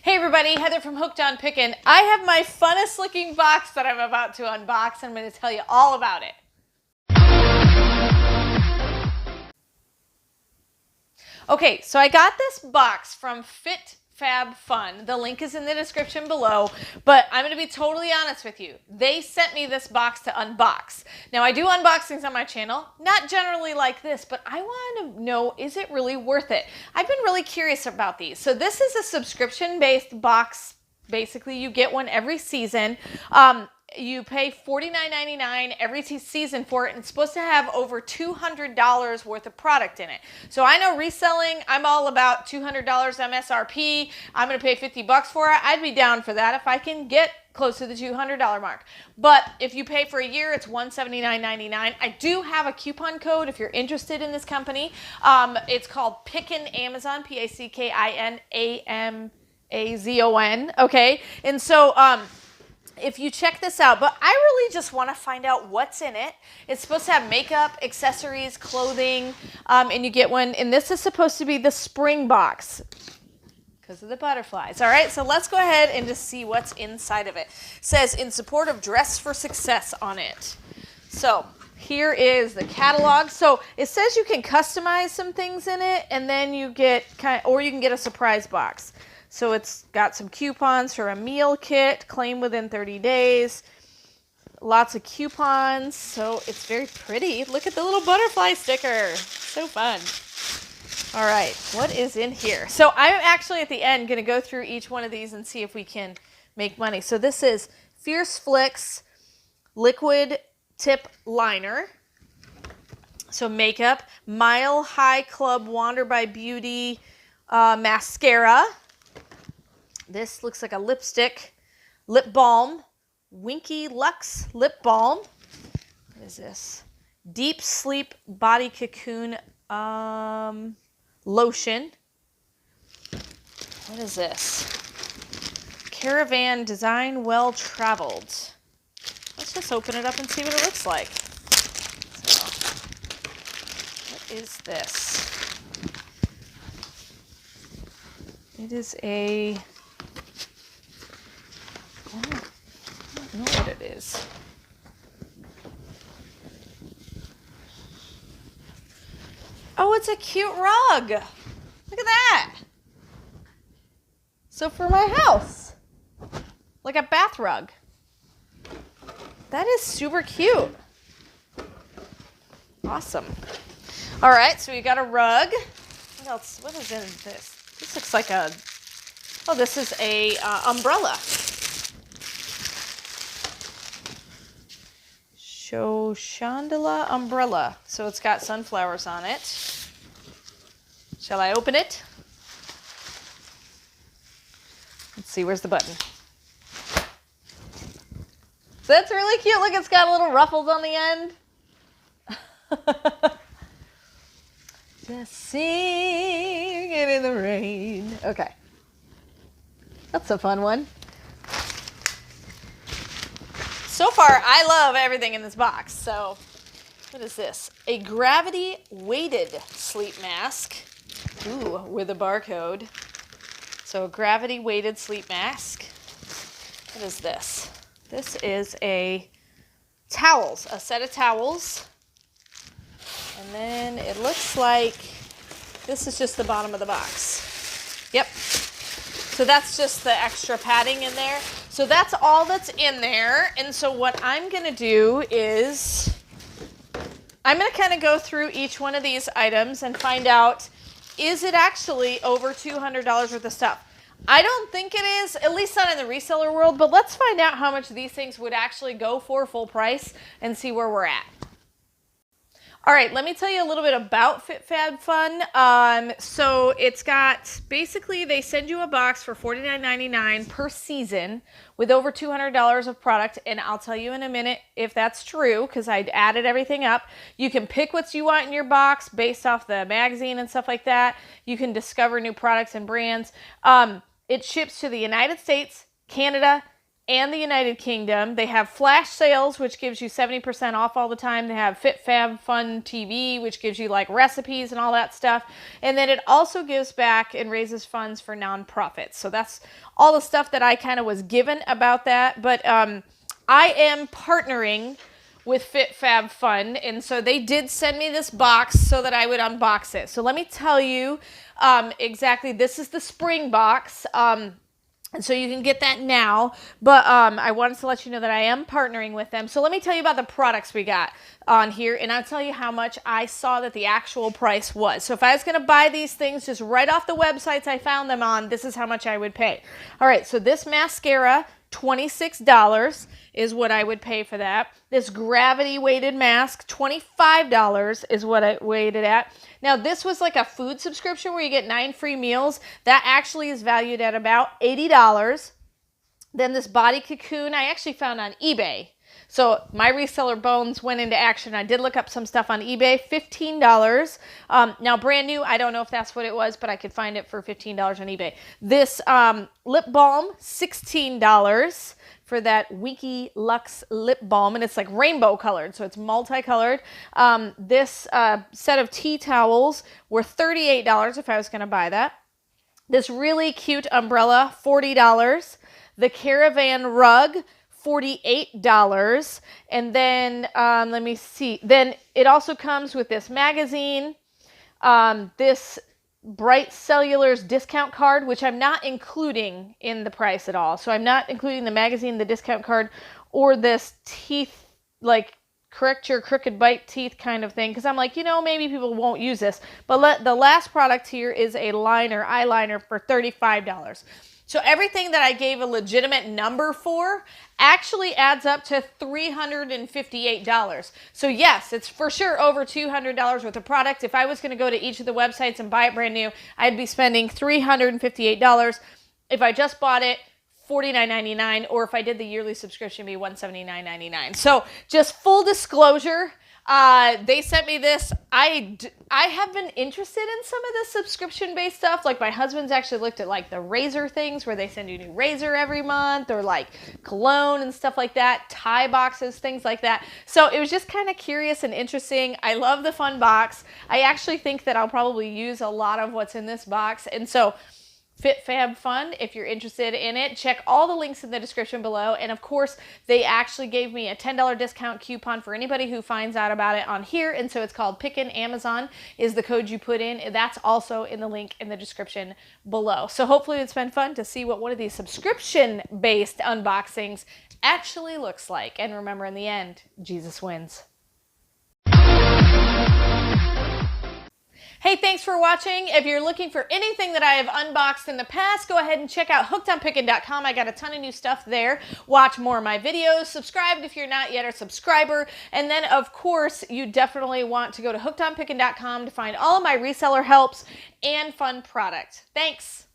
Hey everybody, Heather from Hooked on Pickin. I have my funnest looking box that I'm about to unbox, and I'm going to tell you all about it. Okay, so I got this box from Fab Fun. The link is in the description below, but I'm going to be totally honest with you. They sent me this box to unbox. Now, I do unboxings on my channel, not generally like this, but I want to know, is it really worth it? I've been really curious about these. So this is a subscription-based box. Basically, you get one every season. You pay $49.99 every season for it, and it's supposed to have over $200 worth of product in it. So I know reselling, I'm all about $200 MSRP. I'm going to pay $50 for it. I'd be down for that if I can get close to the $200 mark. But if you pay for a year, it's $179.99. I do have a coupon code if you're interested in this company. It's called Pickin Amazon, P-A-C-K-I-N-A-M-A-Z-O-N. Okay, and so if you check this out, but I really just want to find out what's in it. It's supposed to have makeup, accessories, clothing, and you get one, and this is supposed to be the spring box because of the butterflies. All right, so let's go ahead and just see what's inside of it. It says, in support of Dress for Success on it. So here is the catalog. So it says you can customize some things in it, and then you get or you can get a surprise box. So it's got some coupons for a meal kit, claim within 30 days, lots of coupons. So it's very pretty. Look at the little butterfly sticker. So fun. All right, what is in here? So I'm actually at the end going to go through each one of these and see if we can make money. So this is Fierce Flicks Liquid Tip Liner. So makeup, Mile High Club Wander by Beauty Mascara. This looks like a lipstick, lip balm, Winky Luxe lip balm. What is this? Deep Sleep Body Cocoon lotion. What is this? Caravan Design Well Traveled. Let's just open it up and see what it looks like. So, what is this? It is a... I don't know what it is. Oh, it's a cute rug. Look at that. So for my house, like a bath rug. That is super cute. Awesome. All right, so we got a rug. What else? What is in this? This looks like a, oh, this is a umbrella. Chandela umbrella. So it's got sunflowers on it. Shall I open it? Let's see, where's the button? So that's really cute. Look, it's got little ruffles on the end. Just singing in the rain. Okay. That's a fun one. So far, I love everything in this box. So, what is this? A gravity weighted sleep mask. Ooh, with a barcode. So, a gravity weighted sleep mask. What is this? This is a towels, a set of towels. And then it looks like this is just the bottom of the box. Yep. So that's just the extra padding in there. So that's all that's in there. And so what I'm going to do is I'm going to kind of go through each one of these items and find out, is it actually over $200 worth of stuff? I don't think it is, at least not in the reseller world, but let's find out how much these things would actually go for full price and see where we're at. All right, let me tell you a little bit about Fab Fun. So it's got, basically they send you a box for $49.99 per season with over $200 of product. And I'll tell you in a minute if that's true, because I added everything up. You can pick what you want in your box based off the magazine and stuff like that. You can discover new products and brands. It ships to the United States, Canada, and the United Kingdom. They have flash sales, which gives you 70% off all the time. They have Fab Fun TV, which gives you like recipes and all that stuff. And then it also gives back and raises funds for nonprofits. So that's all the stuff that I kind of was given about that. But I am partnering with Fab Fun, and so they did send me this box so that I would unbox it. So let me tell you exactly, this is the spring box. And so you can get that now, but I wanted to let you know that I am partnering with them. So let me tell you about the products we got on here, and I'll tell you how much I saw that the actual price was. So if I was going to buy these things just right off the websites I found them on, this is how much I would pay. All right, so this mascara, $26 is what I would pay for that. This gravity weighted mask, $25 is what I weighed it at. Now this was like a food subscription where you get 9 free meals. That actually is valued at about $80. Then this body cocoon I actually found on eBay. So my reseller bones went into action. I did look up some stuff on eBay, $15. Now brand new, I don't know if that's what it was, but I could find it for $15 on eBay. This lip balm, $16 for that Winky Luxe lip balm, and it's like rainbow colored, so it's multicolored. This set of tea towels were $38 if I was going to buy that. This really cute umbrella, $40. The caravan rug, $48. And then let me see. Then it also comes with this magazine, this Bright Cellular's discount card, which I'm not including in the price at all. So I'm not including the magazine, the discount card, or this teeth, like correct your crooked bite teeth kind of thing, because I'm like, you know, maybe people won't use this. But the last product here is a eyeliner for $35. So everything that I gave a legitimate number for actually adds up to $358. So yes, it's for sure over $200 worth of product. If I was going to go to each of the websites and buy it brand new, I'd be spending $358. If I just bought it, $49.99, or if I did the yearly subscription, it'd be $179.99. So just full disclosure, they sent me this. I have been interested in some of the subscription-based stuff. Like my husband's actually looked at like the razor things where they send you a new razor every month, or like cologne and stuff like that, tie boxes, things like that. So it was just kind of curious and interesting. I love the fun box. I actually think that I'll probably use a lot of what's in this box. And so Fab Fun, if you're interested in it, check all the links in the description below. And of course, they actually gave me a $10 discount coupon for anybody who finds out about it on here. And so it's called Pickin. Amazon is the code you put in. That's also in the link in the description below. So hopefully it's been fun to see what one of these subscription-based unboxings actually looks like. And remember, in the end, Jesus wins. Hey, thanks for watching. If you're looking for anything that I have unboxed in the past, go ahead and check out hookedonpickin.com. I got a ton of new stuff there. Watch more of my videos. Subscribe if you're not yet a subscriber. And then, of course, you definitely want to go to hookedonpickin.com to find all of my reseller helps and fun product. Thanks.